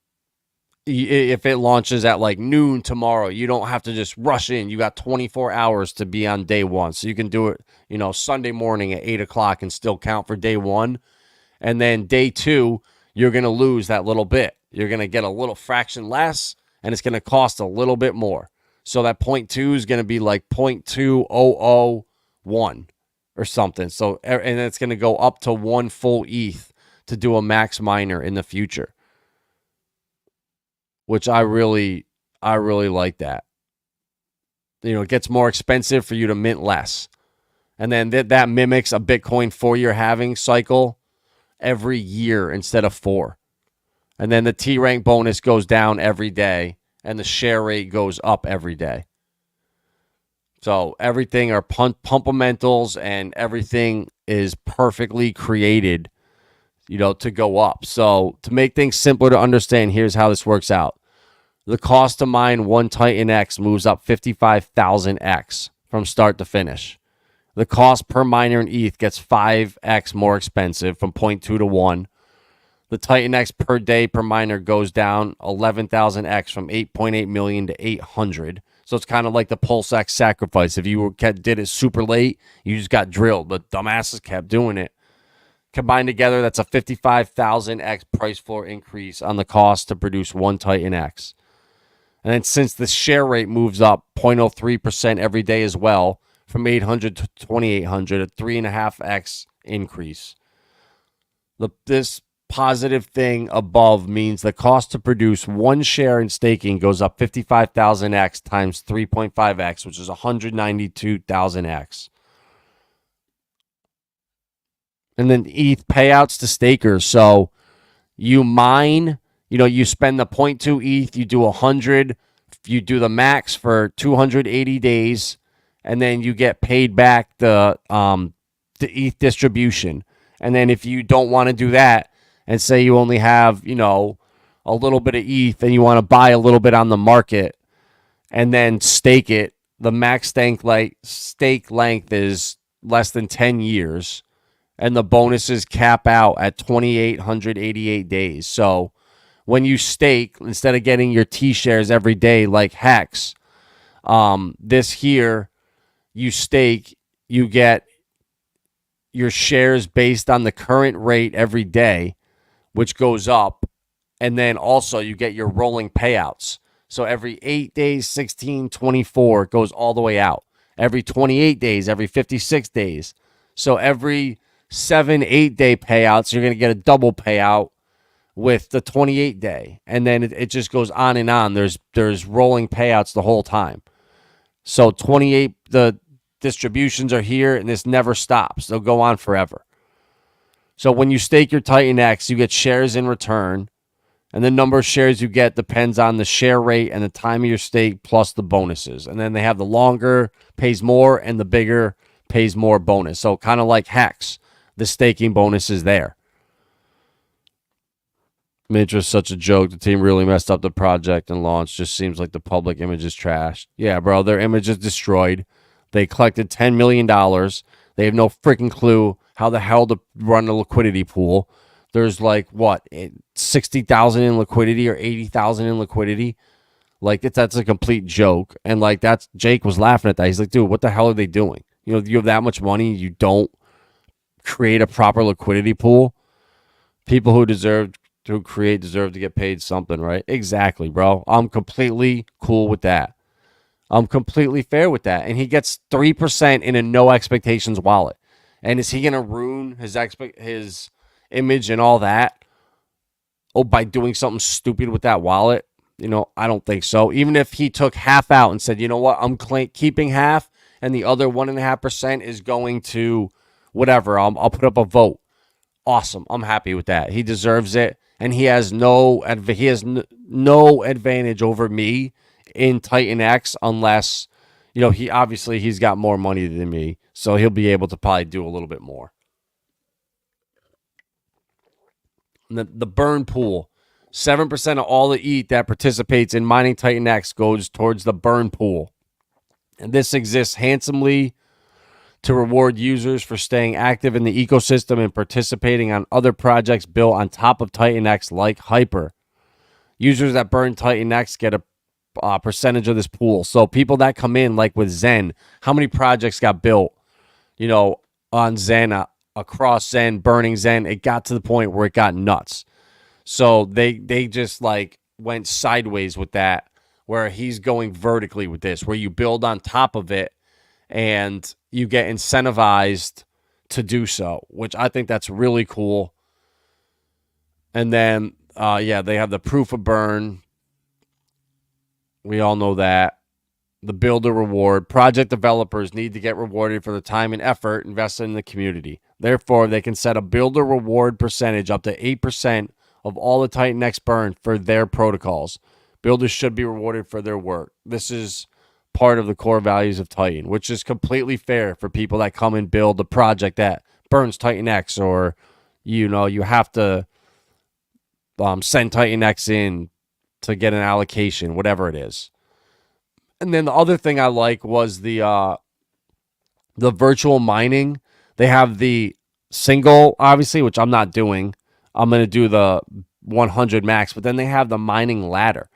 if it launches at like noon tomorrow, you don't have to just rush in. You got 24 hours to be on day one. So you can do it, you know, Sunday morning at 8 o'clock and still count for day one. And then day two, you're going to lose that little bit. You're going to get a little fraction less, and it's going to cost a little bit more. So that 0.2 is going to be like 0.2001 or something. So, and it's going to go up to 1 full ETH to do a max miner in the future, which I really like that. You know, it gets more expensive for you to mint less. And then that mimics a Bitcoin 4-year halving cycle every year instead of 4. And then the T rank bonus goes down every day, and the share rate goes up every day. So everything are pumpamentals, and everything is perfectly created, you know, to go up. So to make things simpler to understand, here's how this works out. The cost to mine one TitanX moves up 55,000x from start to finish. The cost per miner in ETH gets 5x more expensive from 0.2 to 1. The TitanX per day per miner goes down 11,000x from 8.8 million to 800. So it's kind of like the PulseX sacrifice. If you did it super late, you just got drilled. The dumbasses kept doing it. Combined together, that's a 55,000x price floor increase on the cost to produce one TitanX. And then since the share rate moves up 0.03% every day as well, from 800 to 2,800, a 3.5x increase. This positive thing above means the cost to produce one share in staking goes up 55,000x times 3.5x, which is 192,000x. And then ETH payouts to stakers. So you mine, you know, you spend the 0.2 ETH, you do 100, you do the max for 280 days, and then you get paid back the ETH distribution. And then if you don't want to do that, and say you only have, you know, a little bit of ETH and you want to buy a little bit on the market and then stake it, the max stake length is less than 10 years, and the bonuses cap out at 2,888 days. So when you stake, instead of getting your T shares every day like HEX, this here, you stake, you get your shares based on the current rate every day, which goes up, and then also you get your rolling payouts. So every 8 days, 16, 24, it goes all the way out. every 28 days, every 56 days. So every 7-8 day payouts, you're going to get a double payout with the 28 day. And then it just goes on and on. There's rolling payouts the whole time. So 28, the distributions are here, and this never stops. They'll go on forever. So when you stake your TitanX, you get shares in return, and the number of shares you get depends on the share rate and the time of your stake plus the bonuses. And then they have the longer pays more and the bigger pays more bonus. So kind of like HEX, the staking bonus is there. Mintra's such a joke. The team really messed up the project and launch. Just seems like the public image is trashed. Yeah, bro, their image is destroyed. They collected $10 million. They have no freaking clue how the hell to run a liquidity pool. There's like, what, 60,000 in liquidity or 80,000 in liquidity? Like, that's a complete joke. And like, Jake was laughing at that. He's like, dude, what the hell are they doing? You know, you have that much money, you don't create a proper liquidity pool. People who deserve to get paid something, right? Exactly, bro. I'm completely cool with that. I'm completely fair with that. And he gets 3% in a no expectations wallet. And is he going to ruin his image and all that? Oh, by doing something stupid with that wallet? You know, I don't think so. Even if he took half out and said, you know what, I'm keeping half and the other 1.5% is going to whatever, I'll put up a vote. Awesome. I'm happy with that. He deserves it. And he has no advantage over me in TitanX unless, you know, he's got more money than me. So he'll be able to probably do a little bit more. The burn pool. 7% of all the ETH that participates in mining TitanX goes towards the burn pool. And this exists handsomely to reward users for staying active in the ecosystem and participating on other projects built on top of TitanX like Hyper. Users that burn TitanX get a percentage of this pool. So people that come in, like with Zen, how many projects got built, you know, on Zen, across Zen, burning Zen? It got to the point where it got nuts. So they just like went sideways with that, where he's going vertically with this, where you build on top of it and you get incentivized to do so, which I think that's really cool. And then, they have the proof of burn. We all know that. The builder reward. Project developers need to get rewarded for the time and effort invested in the community. Therefore, they can set a builder reward percentage up to 8% of all the TitanX burn for their protocols. Builders should be rewarded for their work. This is part of the core values of Titan, which is completely fair for people that come and build a project that burns TitanX, or, you know, you have to send TitanX in to get an allocation, whatever it is. And then the other thing I like was the virtual mining. They have the single, obviously, which I'm not doing. I'm going to do the 100 max, but then they have the mining ladder,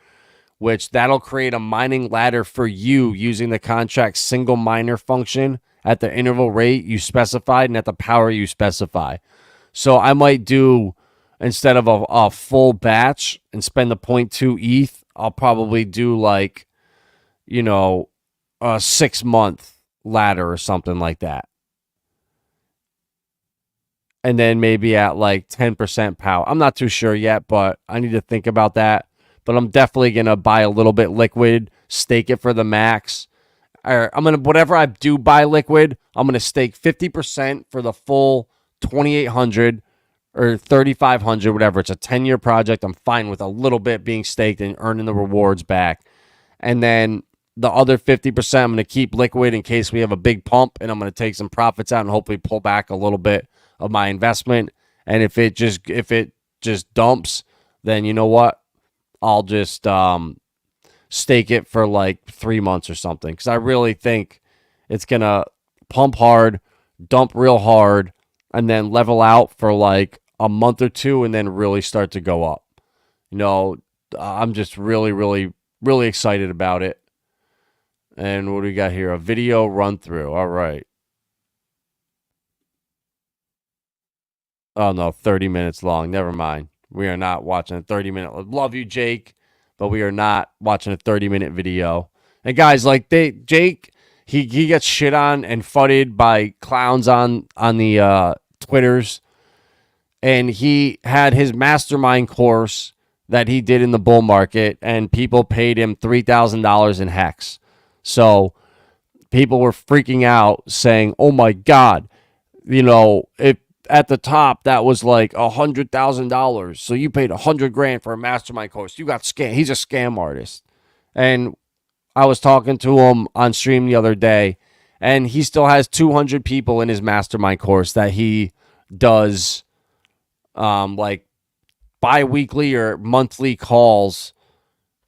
which that'll create a mining ladder for you using the contract single miner function at the interval rate you specified and at the power you specify. So I might do, instead of a full batch and spend the 0.2 ETH, I'll probably do like, you know, a 6-month ladder or something like that. And then maybe at like 10% power. I'm not too sure yet, but I need to think about that. But I'm definitely going to buy a little bit liquid, stake it for the max. Or whatever I do buy liquid, I'm going to stake 50% for the full 2,800 or 3,500, whatever. It's a 10-year project. I'm fine with a little bit being staked and earning the rewards back. And then the other 50%, I'm going to keep liquid in case we have a big pump, and I'm going to take some profits out and hopefully pull back a little bit of my investment. And if it just dumps, then you know what? I'll just stake it for like 3 months or something, because I really think it's going to pump hard, dump real hard, and then level out for like a month or two and then really start to go up. You know, I'm just really, really, really excited about it. And what do we got here? A video run through. All right. Oh, no, 30 minutes long. Never mind. We are not watching a 30-minute. Love you, Jake, but we are not watching a 30-minute video. And guys, like Jake he gets shit on and fudded by clowns on the Twitters. And he had his mastermind course that he did in the bull market, and people paid him $3,000 in HEX. So people were freaking out saying, oh my God, if at the top that was like $100,000. So you paid $100,000 for a mastermind course. You got scammed. He's a scam artist. And I was talking to him on stream the other day, and he still has 200 people in his mastermind course that he does like bi-weekly or monthly calls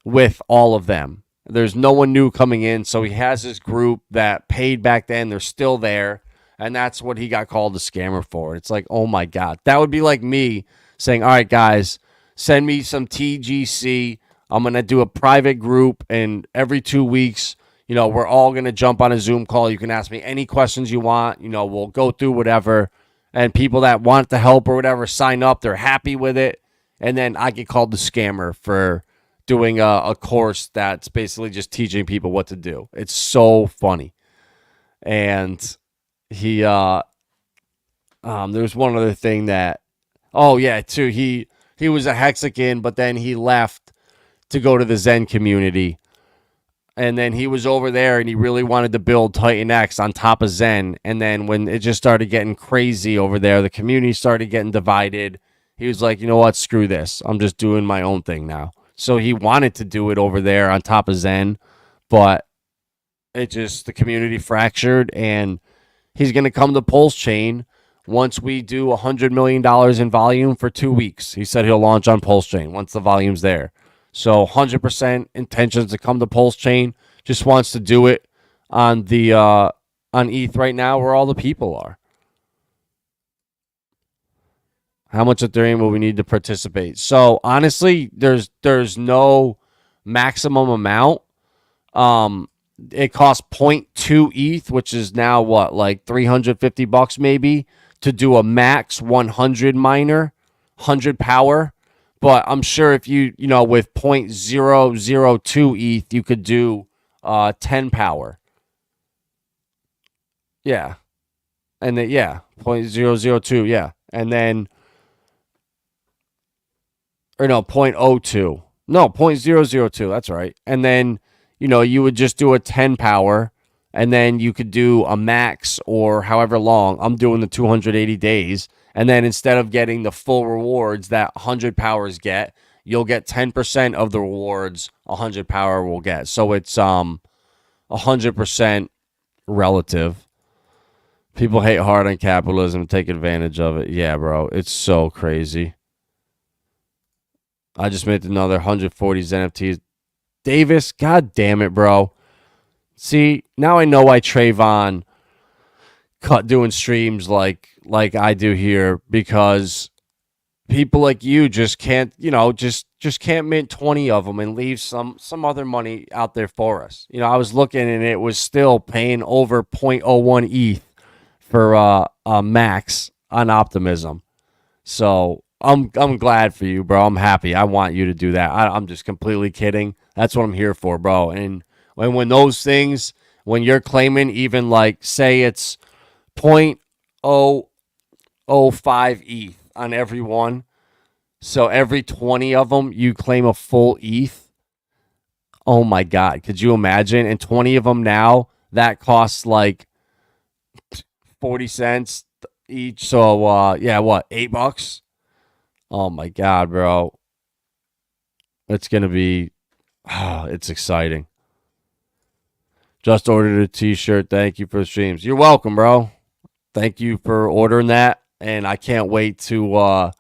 with all of them. There's no one new coming in, so he has his group that paid back then. They're still there, and that's what he got called a scammer for. It's like, oh my God. That would be like me saying, all right, guys, send me some TGC. I'm going to do a private group, and every 2 weeks, we're all going to jump on a Zoom call. You can ask me any questions you want. We'll go through whatever, and people that want the help or whatever sign up. They're happy with it, and then I get called the scammer for doing a course that's basically just teaching people what to do. It's so funny. And he there's one other thing that, oh yeah, too, he was a Hexican, but then he left to go to the Zen community, and then he was over there and he really wanted to build TitanX on top of Zen. And then when it just started getting crazy over there, the community started getting divided. He was like, you know what, screw this, I'm just doing my own thing now. So he wanted to do it over there on top of Zen, but the community fractured, and he's going to come to Pulsechain once we do $100 million in volume for 2 weeks. He said he'll launch on Pulsechain once the volume's there. So 100% intentions to come to Pulsechain. Just wants to do it on the on ETH right now where all the people are. How much Ethereum will we need to participate? So honestly, there's no maximum amount. It costs 0.2 ETH, which is now what, like $350 maybe, to do a max 100 miner, 100 power. But I'm sure if with 0.002 ETH, you could do 10 power. Yeah. And then, 0.002, yeah. And then, or no, 0.02. No, 0.002, that's right. And then, you would just do a 10 power, and then you could do a max or however long. I'm doing the 280 days. And then instead of getting the full rewards that 100 powers get, you'll get 10% of the rewards 100 power will get. So it's 100% relative. People hate hard on capitalism and take advantage of it. Yeah, bro. It's so crazy. I just made another 140 NFTs. Davis, god damn it, bro. See, now I why Trayvon cut doing streams like I do here, because people like you just can't, just can't mint 20 of them and leave some other money out there for us. I was looking and it was still paying over 0.01 ETH for max on Optimism. So I'm glad for you, bro. I'm happy. I want you to do that. I'm just completely kidding. That's what I'm here for, bro. And when those things, when you're claiming even like, say it's 0.005 ETH on every one, so every 20 of them you claim a full ETH. Oh my God, could you imagine? And 20 of them now, that costs like 40 cents each. So what, $8? Oh my God, bro. It's gonna be it's exciting. Just ordered a t-shirt. Thank you for the streams. You're welcome, bro. Thank you for ordering that, and I can't wait to rock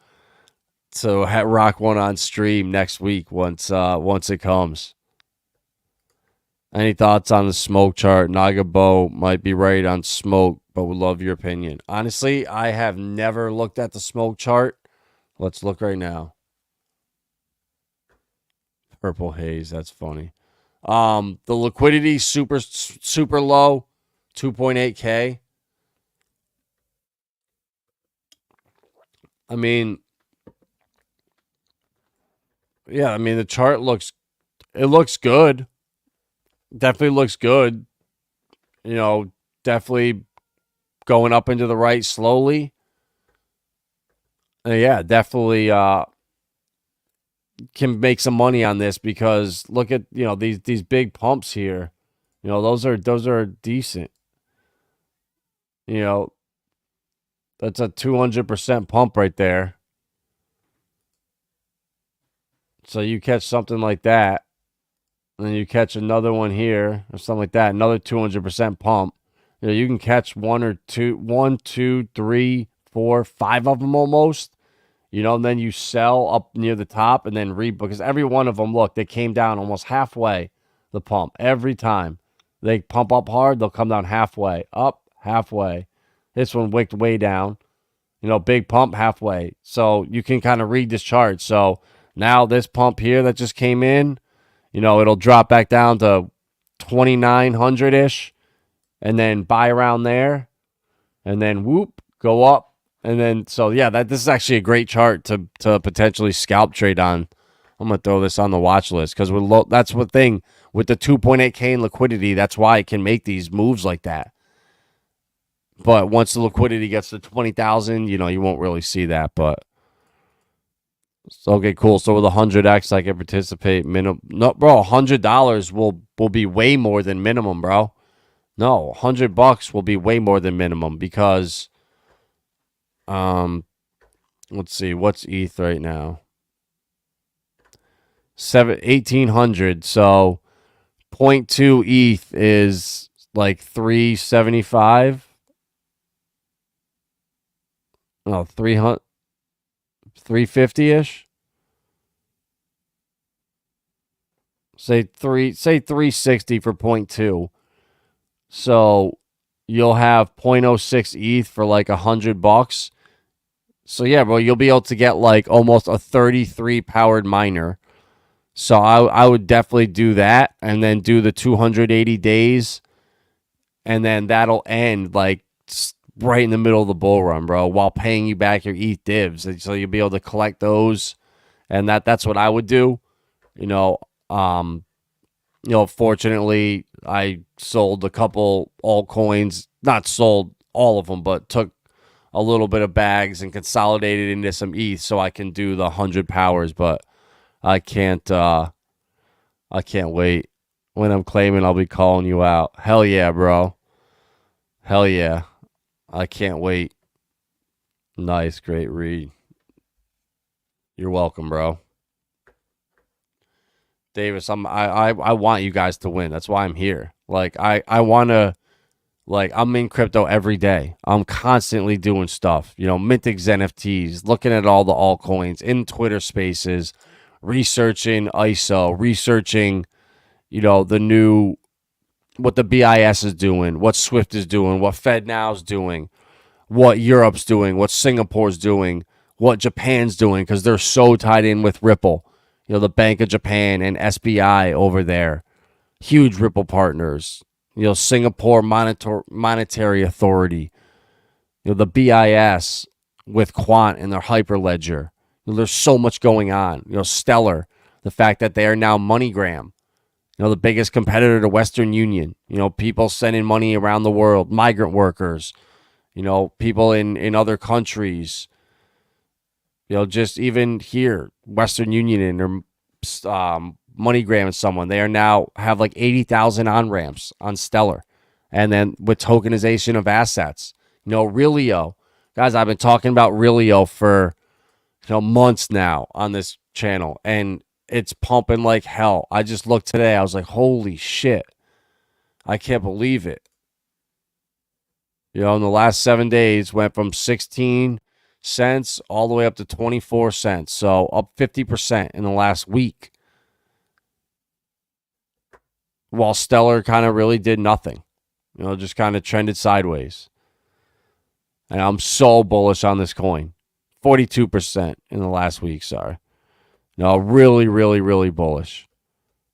one on stream next week once it comes. Any thoughts on the smoke chart? Nagabo might be right on smoke, but would love your opinion. Honestly, I have never looked at the smoke chart. Let's look right now. Purple haze, that's funny. The liquidity super low, 2.8K. I mean, yeah, the chart looks good. Definitely looks good. you know, definitely going up into the right slowly. Yeah, definitely can make some money on this because look at, you know, these big pumps here. You know, those are decent. You know, that's a 200% pump right there. So you catch something like that, and then you catch another one here or something like that, another 200% pump. You know, you can catch one, two, three, four, five of them almost. You know, and then you sell up near the top and then because every one of them, look, they came down almost halfway, the pump. Every time they pump up hard, they'll come down halfway, up halfway. This one wicked way down, you know, big pump halfway. So you can kind of read this chart. So now this pump here that just came in, you know, it'll drop back down to 2,900-ish and then buy around there and then whoop, go up. And then, so yeah, this is actually a great chart to potentially scalp trade on. I'm gonna throw this on the watch list because that's the thing with the 2.8K in liquidity. That's why it can make these moves like that. But once the liquidity gets to 20,000, you know, you won't really see that. But okay, cool. So with 100x, I can participate. No, bro, $100 will be way more than minimum, bro. No, $100 will be way more than minimum because. Let's see, what's ETH right now? 1,800. So 0.2 ETH is like 375. No, 300, 350-ish. Say 360 for 0.2. So you'll have 0.06 ETH for like $100. So yeah, bro, you'll be able to get like almost a 33 powered miner. So I would definitely do that and then do the 280 days. And then that'll end like right in the middle of the bull run, bro, while paying you back your ETH divs. And so you'll be able to collect those. And that's what I would do. You know, fortunately I sold a couple altcoins, not sold all of them, but took a little bit of bags and consolidated into some ETH so I can do the 100 powers, but I can't wait. When I'm claiming, I'll be calling you out. Hell yeah, bro. Hell yeah. I can't wait. Nice, great read. You're welcome, bro. Davis, I want you guys to win. That's why I'm here. Like I want to. Like, I'm in crypto every day. I'm constantly doing stuff, you know, minting NFTs, looking at all the altcoins, in Twitter spaces, researching ISO, researching, you know, what the BIS is doing, what Swift is doing, what FedNow's doing, what Europe's doing, what Singapore's doing, what Japan's doing, because they're so tied in with Ripple, you know, the Bank of Japan and SBI over there, huge Ripple partners. You know, Singapore Monetary Authority. You know, the BIS with Quant and their Hyperledger. You know, there's so much going on. You know, Stellar, the fact that they are now MoneyGram. You know, the biggest competitor to Western Union. You know, people sending money around the world, migrant workers. You know, people in other countries. You know, just even here, Western Union or MoneyGram and someone, they are now have like 80,000 on ramps on Stellar. And then with tokenization of assets, you know, Realio. Guys, I've been talking about Realio for, you know, months now on this channel, and it's pumping like hell. I just looked today. I was like, holy shit. I can't believe it. You know, in the last 7 days, went from 16 cents all the way up to 24 cents. So up 50% in the last week. While Stellar kind of really did nothing. You know, just kind of trended sideways. And I'm so bullish on this coin. 42% in the last week, sorry. No, really, really, really bullish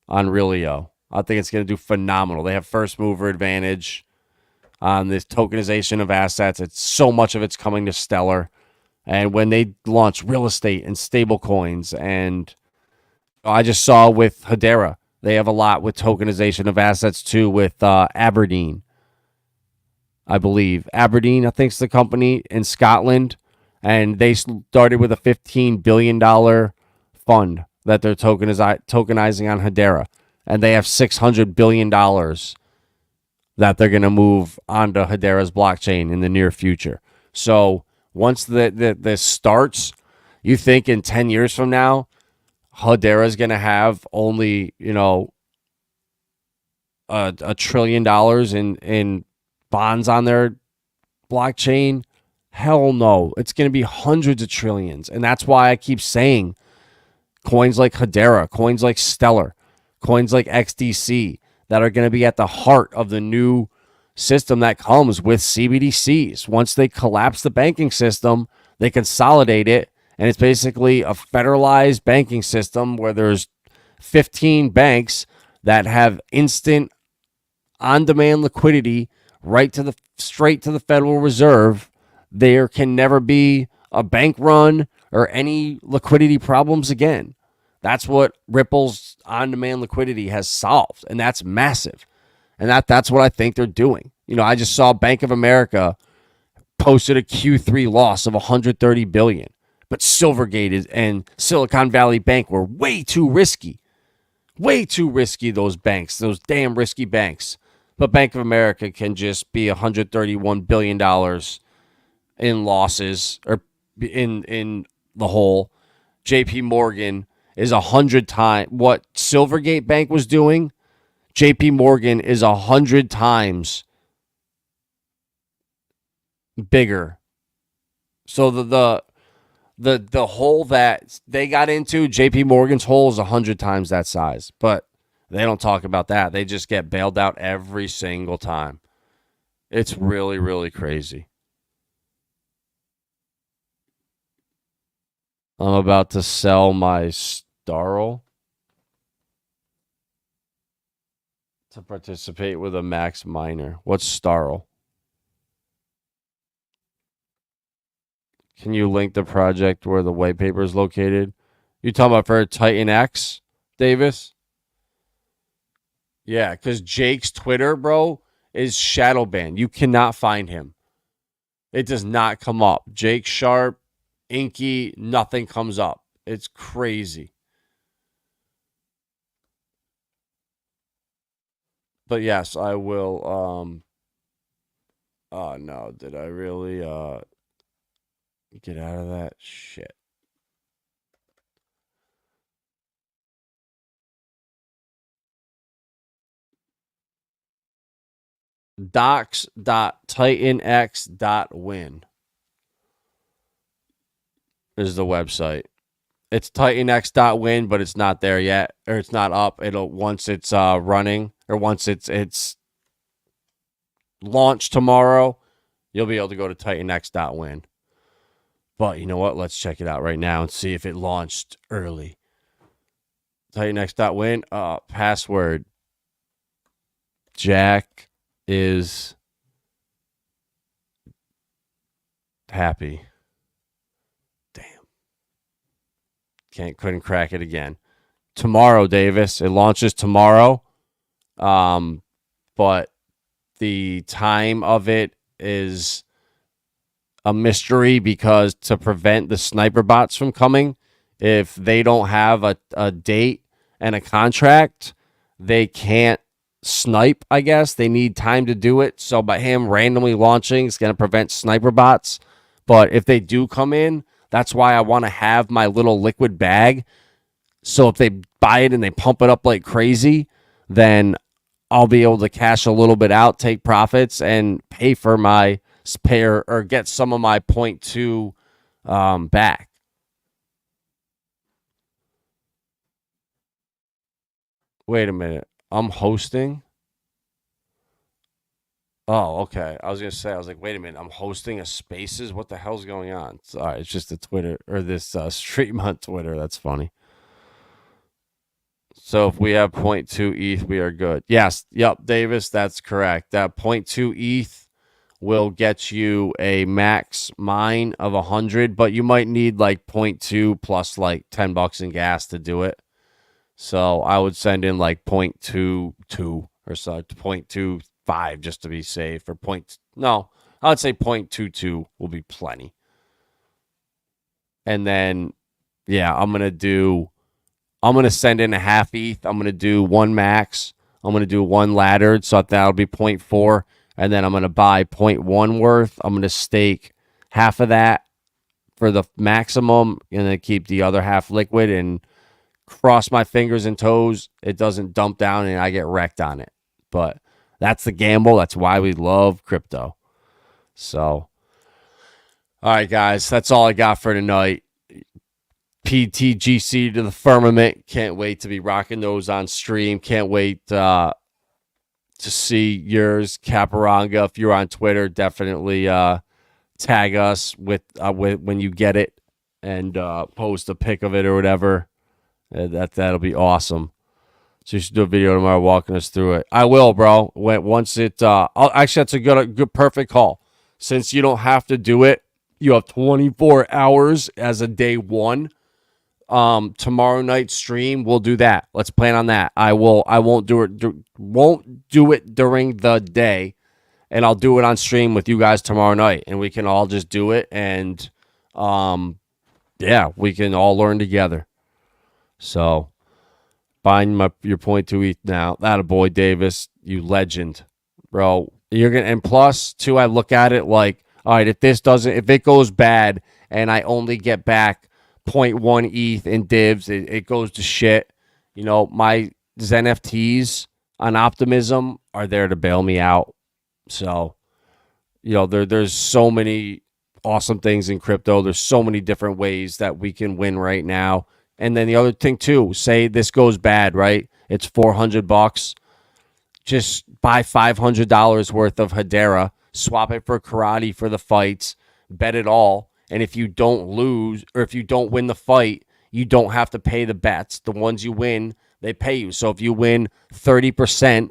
on Realio. I think it's going to do phenomenal. They have first mover advantage on this tokenization of assets. It's so much of it's coming to Stellar. And when they launch real estate and stable coins, and I just saw with Hedera, they have a lot with tokenization of assets too with Aberdeen. I believe. Aberdeen, I think, is the company in Scotland. And they started with a $15 billion fund that they're tokenizing on Hedera. And they have $600 billion that they're going to move onto Hedera's blockchain in the near future. So once this starts, you think in 10 years from now, Hedera is going to have only, $1 trillion in bonds on their blockchain? Hell no. It's going to be hundreds of trillions. And that's why I keep saying coins like Hedera, coins like Stellar, coins like XDC that are going to be at the heart of the new system that comes with CBDCs. Once they collapse the banking system, they consolidate it, and it's basically a federalized banking system where there's 15 banks that have instant on-demand liquidity straight to the Federal Reserve. There can never be a bank run or any liquidity problems again. That's what Ripple's on-demand liquidity has solved, and that's massive. And that's what I think they're doing. I just saw Bank of America posted a Q3 loss of $130 billion, but Silvergate and Silicon Valley Bank were way too risky. Way too risky, those banks, those damn risky banks. But Bank of America can just be $131 billion in losses or in the hole. JP Morgan is 100 times what Silvergate Bank was doing. JP Morgan is 100 times bigger. So the hole that they got into, JP Morgan's hole is 100 times that size. But they don't talk about that. They just get bailed out every single time. It's really, really crazy. I'm about to sell my Starl to participate with a max miner. What's Starl? Can you link the project where the white paper is located? You talking about for TitanX, Davis? Yeah, because Jake's Twitter, bro, is shadow banned. You cannot find him. It does not come up. Jake Sharp, Inky, nothing comes up. It's crazy. But yes, I will. Oh no, did I really get out of that shit? Docs.titanx.win is the website. It's TitanX.win, but it's not there yet, or it's not up. It'll once it's running, or once it's launched tomorrow, you'll be able to go to TitanX.win. But you know what? Let's check it out right now and see if it launched early. TitanX.win. Password. Jack is happy. Couldn't crack it again. Tomorrow, Davis. It launches tomorrow. But the time of it is a mystery because to prevent the sniper bots from coming, if they don't have a date and a contract, they can't snipe, I guess. They need time to do it. So by him randomly launching, it's going to prevent sniper bots. But if they do come in, that's why I want to have my little liquid bag. So if they buy it and they pump it up like crazy, then I'll be able to cash a little bit out, take profits, and pay for my spare or get some of my 0.2 back. Wait a minute. I'm hosting? Oh, okay. I was going to say, I was like, wait a minute. I'm hosting a Spaces? What the hell's going on? Sorry, it's just a Twitter or this stream on Twitter. That's funny. So if we have 0.2 ETH, we are good. Yes. Yep, Davis, that's correct. That 0.2 ETH will get you a max mine of 100, but you might need like 0.2 plus like $10 in gas to do it. So I would send in like 0.22 or so, 0.25 just to be safe, or No, I would say 0.22 will be plenty. And then, yeah, I'm going to send in a half ETH. I'm going to do one max. I'm going to do one laddered, so that'll be 0.4. And then I'm going to buy 0.1 worth. I'm going to stake half of that for the maximum and then keep the other half liquid and cross my fingers and toes it doesn't dump down and I get wrecked on it. But that's the gamble. That's why we love crypto. So, all right, guys, that's all I got for tonight. PTGC to the Firmament. Can't wait to be rocking those on stream. Can't wait to see yours, Caparanga. If you're on Twitter, definitely tag us with when you get it and post a pic of it or whatever. That'll be awesome. So you should do a video tomorrow walking us through it. I will, bro. Once it actually, that's a good perfect call. Since you don't have to do it, you have 24 hours as a day one. Tomorrow night stream, we'll do that. Let's plan on that. I won't do it during the day, and I'll do it on stream with you guys tomorrow night, and we can all just do it, and yeah, we can all learn together. So, buying your 0.2 ETH now. That a boy, Davis, you legend, bro. You're gonna, and plus too, I look at it like, all right, if it goes bad, and I only get back 0.1 ETH in divs, it goes to shit. You know, my ZenFTs on Optimism are there to bail me out. So, you know, there's so many awesome things in crypto. There's so many different ways that we can win right now. And then the other thing too, say this goes bad, right? It's $400. Just buy $500 worth of Hedera, swap it for karate for the fights, bet it all. And if you don't lose or if you don't win the fight, you don't have to pay the bets. The ones you win, they pay you. So if you win 30%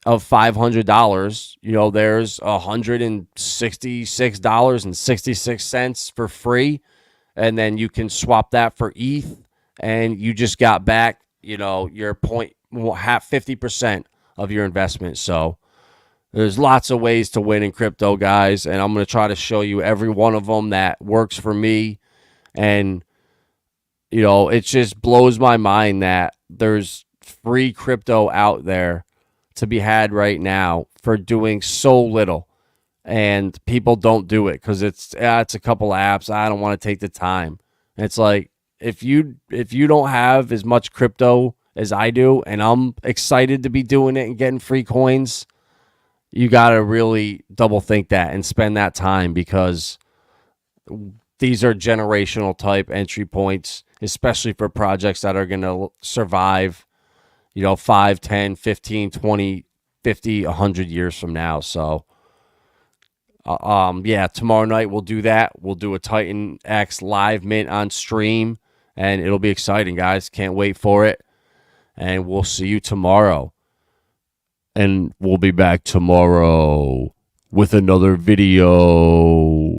of $500, you know, there's $166.66 for free. And then you can swap that for ETH. And you just got back, you know, your 50% of your investment. So there's lots of ways to win in crypto, guys, and I'm going to try to show you every one of them that works for me. And, you know, it just blows my mind that there's free crypto out there to be had right now for doing so little. And people don't do it because it's a couple apps. I don't want to take the time. And it's like, if you don't have as much crypto as I do, and I'm excited to be doing it and getting free coins, you got to really double think that and spend that time, because these are generational type entry points, especially for projects that are going to survive, you know, 5, 10, 15, 20, 50, 100 years from now. So, yeah, tomorrow night we'll do that. We'll do a TitanX live mint on stream, and it'll be exciting, guys. Can't wait for it. And we'll see you tomorrow. And we'll be back tomorrow with another video.